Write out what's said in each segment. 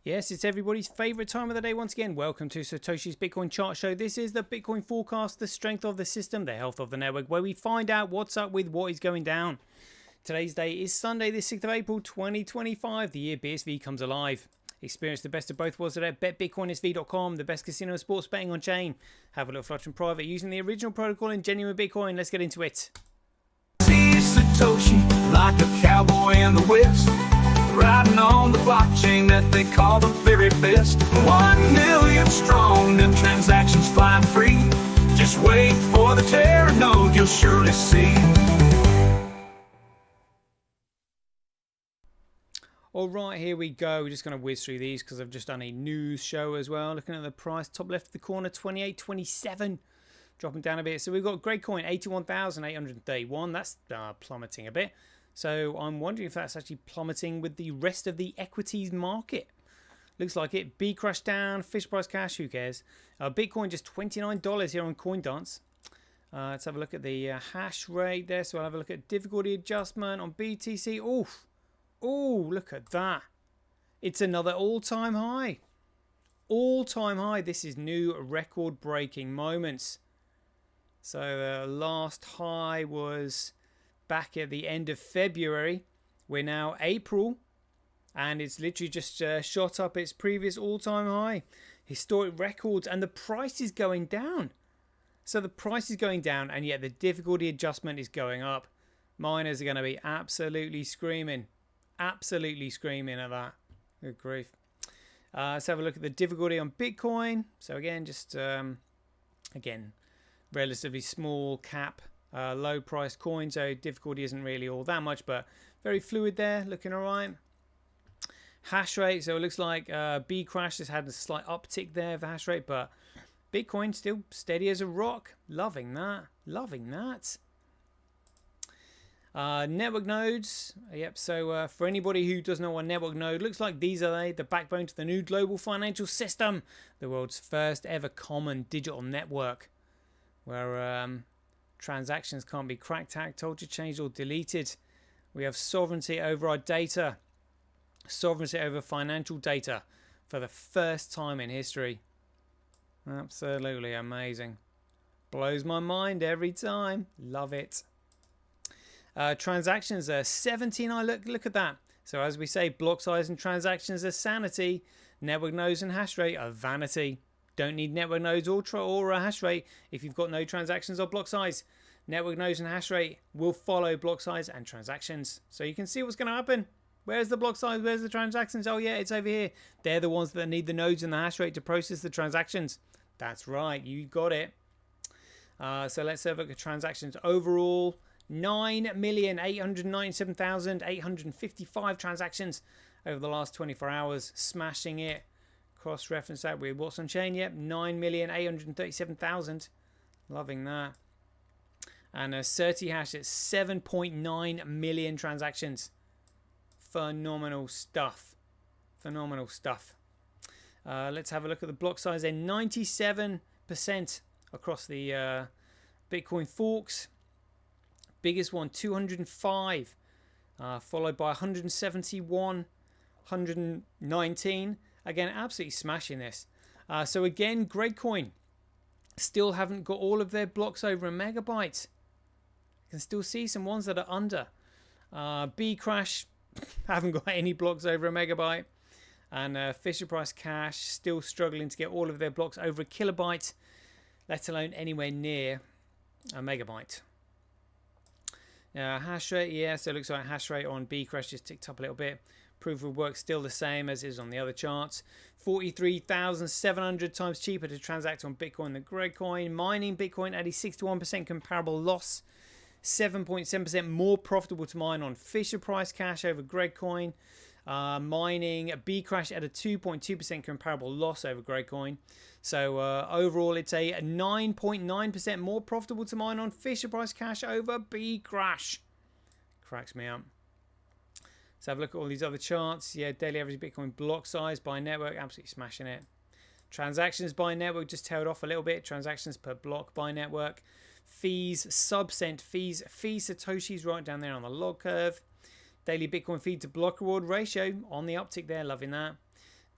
Yes, it's everybody's favorite time of the day once again. Welcome to Satoshi's Bitcoin Chart Show. This is the Bitcoin forecast, the strength of the system, the health of the network, where we find out what's up with what is going down. Today's day is Sunday, the 6th of April, 2025. The year BSV comes alive. Experience the best of both worlds today at betbitcoinsv.com, the best casino and sports betting on chain. Have a little flutter in private using the original protocol and genuine Bitcoin. Let's get into it. See Satoshi like a cowboy in the West, riding on the blockchain that they call the very best. 1 million strong and transactions flying free. Just wait for the Terra node, you'll surely see. All right, here we go. We're just going to whiz through these because I've just done a news show as well. Looking at the price, top left of the corner, 28.27, dropping down a bit. So we've got Gradecoin, 81,831. That's plummeting a bit. So I'm wondering if that's actually plummeting with the rest of the equities market. Looks like it. Bcrash down, Fisher Price Cash, who cares? Bitcoin just $29 here on CoinDance. Let's have a look at the hash rate there. So I'll have a look at difficulty adjustment on BTC. Oof. Oh, look at that. It's another all-time high. All-time high. This is new record-breaking moments. So the last high was back at the end of February. We're now April. And it's literally just shot up its previous all-time high. Historic records. And the price is going down. So the price is going down. And yet the difficulty adjustment is going up. Miners are going to be absolutely screaming. Absolutely screaming at that. Good grief. Let's have a look at the difficulty on Bitcoin. So again, just again, relatively small cap, low price coin. So difficulty isn't really all that much, but very fluid there. Looking all right. Hash rate. So it looks like Bcrash has had a slight uptick there of the hash rate, but Bitcoin still steady as a rock. Loving that. Loving that. Network nodes. Yep. So for anybody who doesn't know what a network node looks like, these are the backbone to the new global financial system, the world's first ever common digital network, where transactions can't be cracked, hacked, altered, changed, or deleted. We have sovereignty over our data, sovereignty over financial data, for the first time in history. Absolutely amazing. Blows my mind every time. Love it. Transactions are 79. Look at that. So as we say, block size and transactions are sanity. Network nodes and hash rate are vanity. Don't need network nodes or a hash rate if you've got no transactions or block size. Network nodes and hash rate will follow block size and transactions. So you can see what's going to happen. Where's the block size? Where's the transactions? Oh yeah, it's over here. They're the ones that need the nodes and the hash rate to process the transactions. That's right. You got it. So let's have a look at transactions overall. 9,897,855 transactions over the last 24 hours, smashing it. Cross-reference that with what's on chain. Yep, 9,837,000. Loving that. And a Certi hash at 7.9 million transactions. Phenomenal stuff. Phenomenal stuff. Let's have a look at the block size. Then 97% across the Bitcoin forks. Biggest one, 205, followed by 171, 119. Again, absolutely smashing this. So again, Gradecoin still haven't got all of their blocks over a megabyte. You can still see some ones that are under. Bcrash haven't got any blocks over a megabyte. And Fisher Price Cash still struggling to get all of their blocks over a kilobyte, let alone anywhere near a megabyte. Hash rate, yeah, so it looks like hash rate on Bcrash just ticked up a little bit. Proof of work still the same as is on the other charts. 43,700 times cheaper to transact on Bitcoin than Gradecoin. Mining Bitcoin at a 61% comparable loss. 7.7% more profitable to mine on Fisher Price Cash over Gradecoin. Mining Bcrash at a 2.2% comparable loss over Gradecoin. So overall, it's a 9.9% more profitable to mine on Fisher Price Cash over Bcrash. Cracks me up. Let's have a look at all these other charts. Yeah, daily average Bitcoin block size by network, absolutely smashing it. Transactions by network just tailed off a little bit. Transactions per block by network. Fees, sub-cent fees, Satoshis right down there on the log curve. Daily Bitcoin feed to block reward ratio on the uptick there, loving that.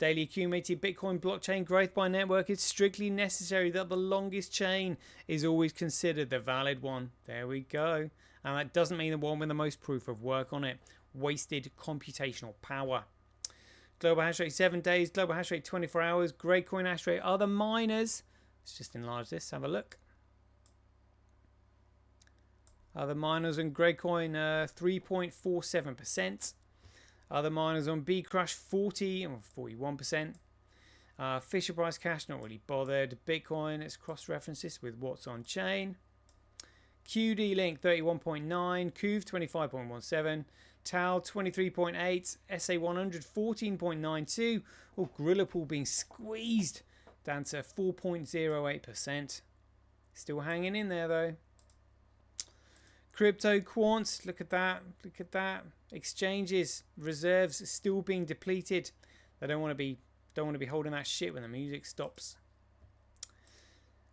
Daily accumulated Bitcoin blockchain growth by network is strictly necessary that the longest chain is always considered the valid one. There we go. And that doesn't mean the one with the most proof of work on it. Wasted computational power. Global hash rate 7 days, global hash rate 24 hours, Gradecoin hash rate. Other miners. Let's just enlarge this, have a look. Other miners on Gradecoin 3.47%. Other miners on Bcrush 40 or 41%. Fisher Price Cash, not really bothered. Bitcoin, let's cross-reference this with what's on chain. QD Link 31.9, Kuv 25.17, Tal 23.8, SA100 14.92. Oh, Gorilla Pool being squeezed down to 4.08%. Still hanging in there though. Crypto Quants, look at that, look at that. Exchanges, reserves still being depleted. They don't want to be holding that shit when the music stops.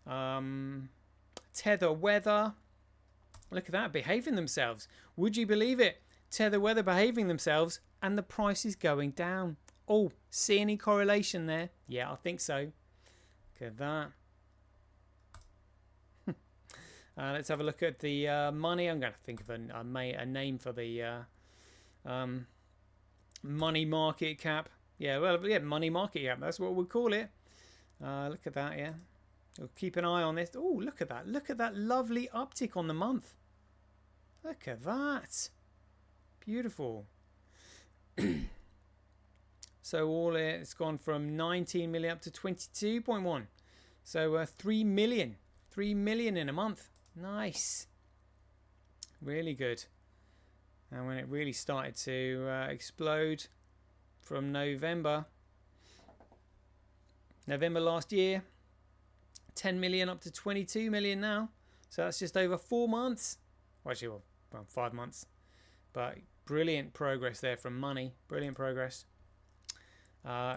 Tether Weather, look at that, behaving themselves. Would you believe it? Tether Weather behaving themselves and the price is going down. Oh, see any correlation there? Yeah, I think so. Look at that. Let's have a look at the money. I'm going to think of a name for the money market cap. Yeah, well, yeah, money market cap. That's what we'll call it. Look at that, yeah. We'll keep an eye on this. Oh, look at that. Look at that lovely uptick on the month. Look at that. Beautiful. So all it's gone from 19 million up to 22.1. So 3 million. 3 million in a month. Nice. Really good. And when it really started to explode from November last year, 10 million up to 22 million now. So that's just over 4 months. Well, actually, well, 5 months. But brilliant progress there from money. Brilliant progress.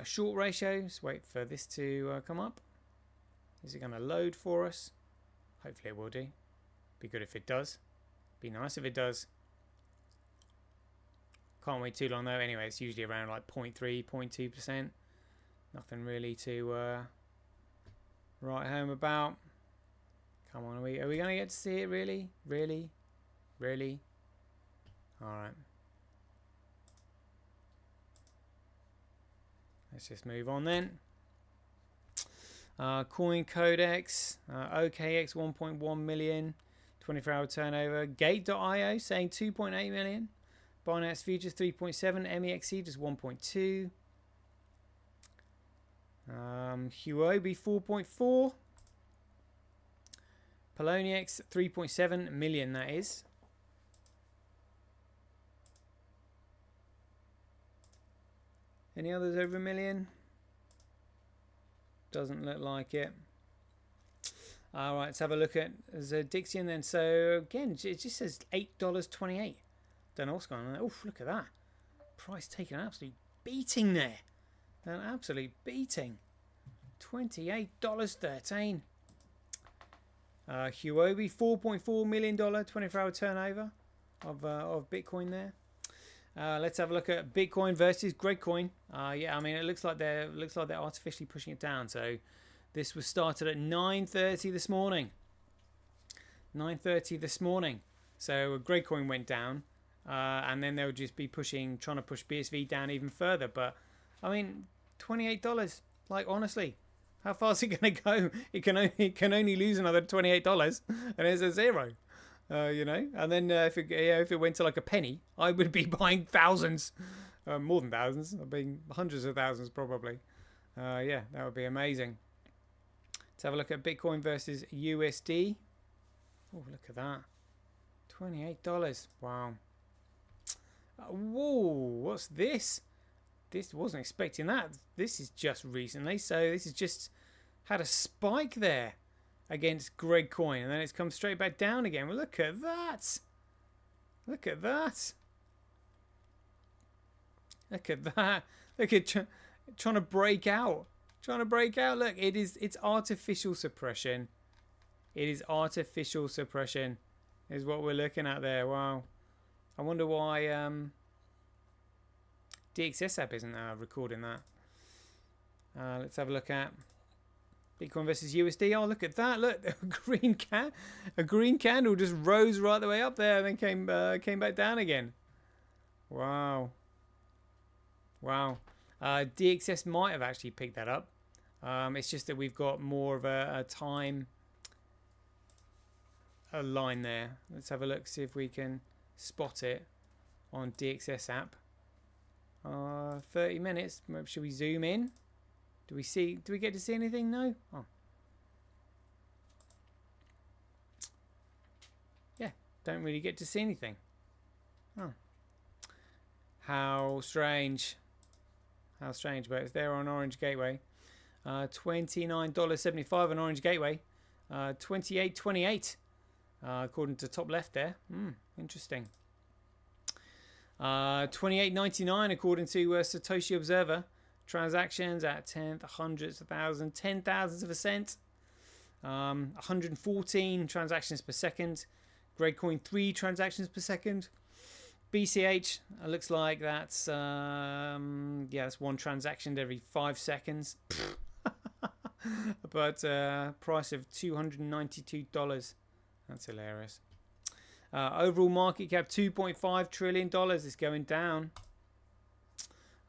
Short ratios. Wait for this to come up. Is it going to load for us? Hopefully it will do. Be good if it does. Be nice if it does. Can't wait too long though. Anyway, it's usually around like 0.3, 0.2%. Nothing really to write home about. Come on, are we going to get to see it really? Really? Really? Alright. Let's just move on then. Coin Codex, OKX 1.1 million, 24-hour turnover. Gate.io saying 2.8 million. Binance Futures 3.7. MEXC just 1.2. Huobi 4.4. Poloniex 3.7 million, that is. Any others over a million? Doesn't look like it. All right, let's have a look at Dixion then. So again, it just says $8.28. Don't know what's going on there. Oof, look at that. Price taking an absolute beating there. An absolute beating. $28.13. Huobi, $4.4 million 24-hour turnover of Bitcoin there. Let's have a look at Bitcoin versus Gradecoin. Yeah, I mean it looks like they're artificially pushing it down. So this was started at 9:30 this morning. 9:30 this morning. So Gradecoin went down, and then they'll just be trying to push BSV down even further. But I mean, $28. Like honestly, how far is it going to go? It can only lose another $28, and it's a zero. You know, and then if it went to like a penny, I would be buying thousands, more than thousands. I'd be hundreds of thousands probably. Yeah, that would be amazing. Let's have a look at Bitcoin versus USD. Oh, look at that, $28. Wow. Whoa, what's this? This wasn't expecting that. This is just recently, so this has just had a spike there against Gradecoin, and then it's come straight back down again. Well, look at that. Look at that. Look at that. Look at trying to break out. Trying to break out. Look, it's artificial suppression. It is artificial suppression is what we're looking at there. Wow. I wonder why DXS app isn't recording that. Let's have a look at Bitcoin versus USD. Oh, look at that! Look, a green candle just rose right the way up there, and then came back down again. Wow. DXS might have actually picked that up. It's just that we've got more of a time line there. Let's have a look, see if we can spot it on DXS app. 30 minutes. Should we zoom in? Do we get to see anything? No? Oh. Yeah, don't really get to see anything. Oh. How strange. How strange, but it's there on Orange Gateway. $29.75 on Orange Gateway. 28.28 according to top left there. Interesting. 28.99 according to Satoshi Observer. Transactions at tenth, hundredths, 1,000, 10,000ths of a cent. 114 transactions per second. Gradecoin 3 transactions per second. BCH looks like that's that's one transaction every 5 seconds. But price of $292. That's hilarious. Overall market cap $2.5 trillion is going down.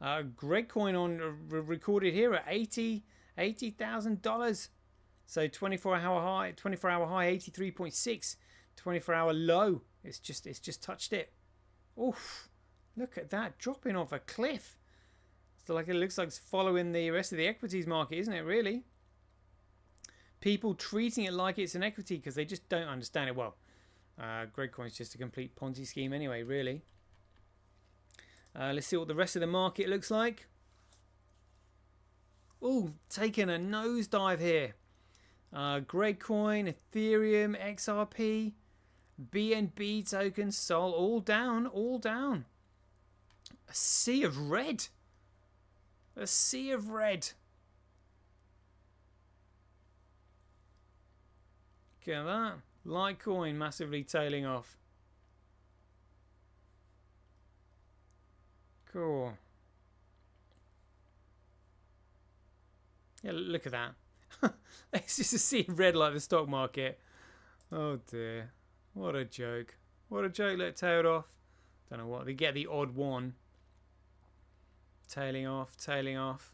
Gradecoin on recorded here at $80,000. So 24-hour high 83.6. 24-hour low. It's just touched it. Oof! Look at that, dropping off a cliff. So it looks like it's following the rest of the equities market, isn't it? Really? People treating it like it's an equity because they just don't understand it well. Gradecoin's just a complete Ponzi scheme anyway, really. Let's see what the rest of the market looks like. Ooh, taking a nosedive here. Gradecoin, Ethereum, XRP, BNB tokens, Sol, all down, all down. A sea of red. A sea of red. Look at that. Litecoin massively tailing off. Cool. Yeah, look at that. It's just a sea of red like the stock market. Oh dear. What a joke. What a joke. Let tailed off. Don't know what. They get the odd one. Tailing off, tailing off.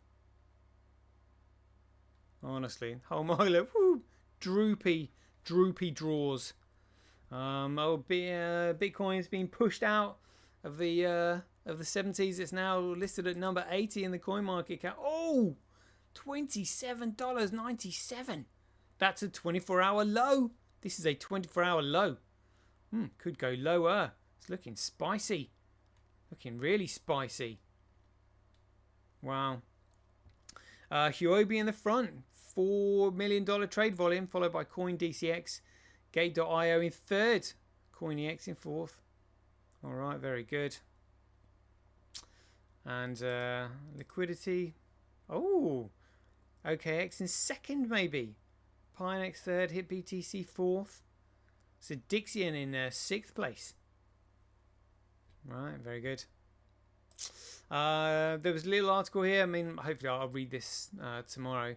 Honestly. Oh my look. Woo. Droopy draws. Bitcoin's been pushed out of the 70s. It's now listed at number 80 in the coin market cap. Oh, $27.97. That's a 24-hour low. This is a 24-hour low. Could go lower. It's looking spicy. Looking really spicy. Wow. Huobi in the front. $4 million trade volume, followed by CoinDCX. Gate.io in third. CoinEX in fourth. All right, very good. And liquidity. Oh, OKX in second, maybe. Pinex third. HitBTC fourth. So Dixion in sixth place. Right, very good. There was a little article here. I mean, hopefully I'll read this tomorrow.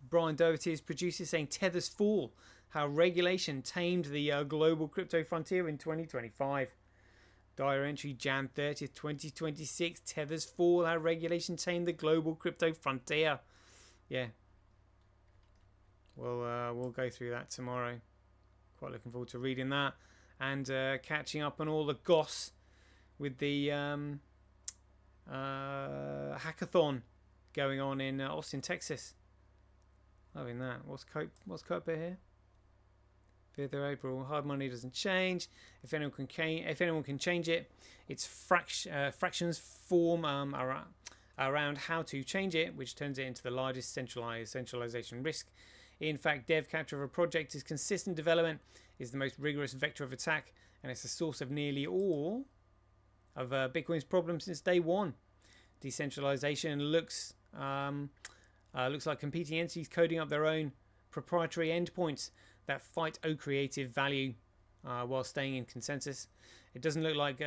Brian Doherty's producer saying Tether's fall, how regulation tamed the global crypto frontier in 2025. Dire entry Jan 30th, 2026. Tether's fall, how regulation tamed the global crypto frontier. Yeah. We'll go through that tomorrow. Quite looking forward to reading that and catching up on all the goss with the hackathon going on in Austin, Texas. Loving that. What's Cope here? 5th of April. Hard money doesn't change. If anyone can change it, it's fractions form around how to change it, which turns it into the largest centralization risk. In fact, dev capture of a project is consistent development, is the most rigorous vector of attack, and it's the source of nearly all of Bitcoin's problems since day one. Decentralization looks like competing entities coding up their own proprietary endpoints that fight creative value while staying in consensus. It doesn't look like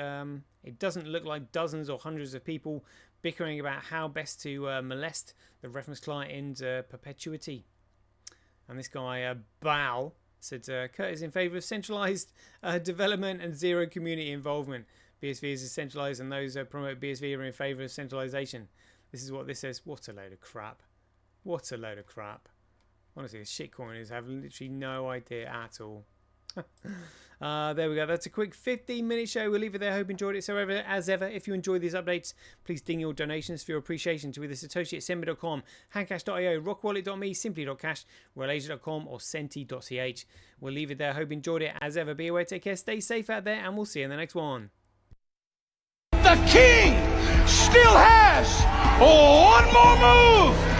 dozens or hundreds of people bickering about how best to molest the reference client in perpetuity. And this guy, Bal, said Kurt is in favour of centralised development and zero community involvement. BSV is centralised and those who promote BSV are in favour of centralisation. This is what this says. What a load of crap. What a load of crap. Honestly, the shitcoiners have literally no idea at all. There we go. That's a quick 15-minute show. We'll leave it there. Hope you enjoyed it. So, as ever, if you enjoy these updates, please ding your donations for your appreciation to either Satoshi@Senbit.com, Handcash.io, Rockwallet.me, Simply.cash, Relasia.com, or Senti.ch. We'll leave it there. Hope you enjoyed it. As ever, be aware, take care, stay safe out there, and we'll see you in the next one. The king still has one more move.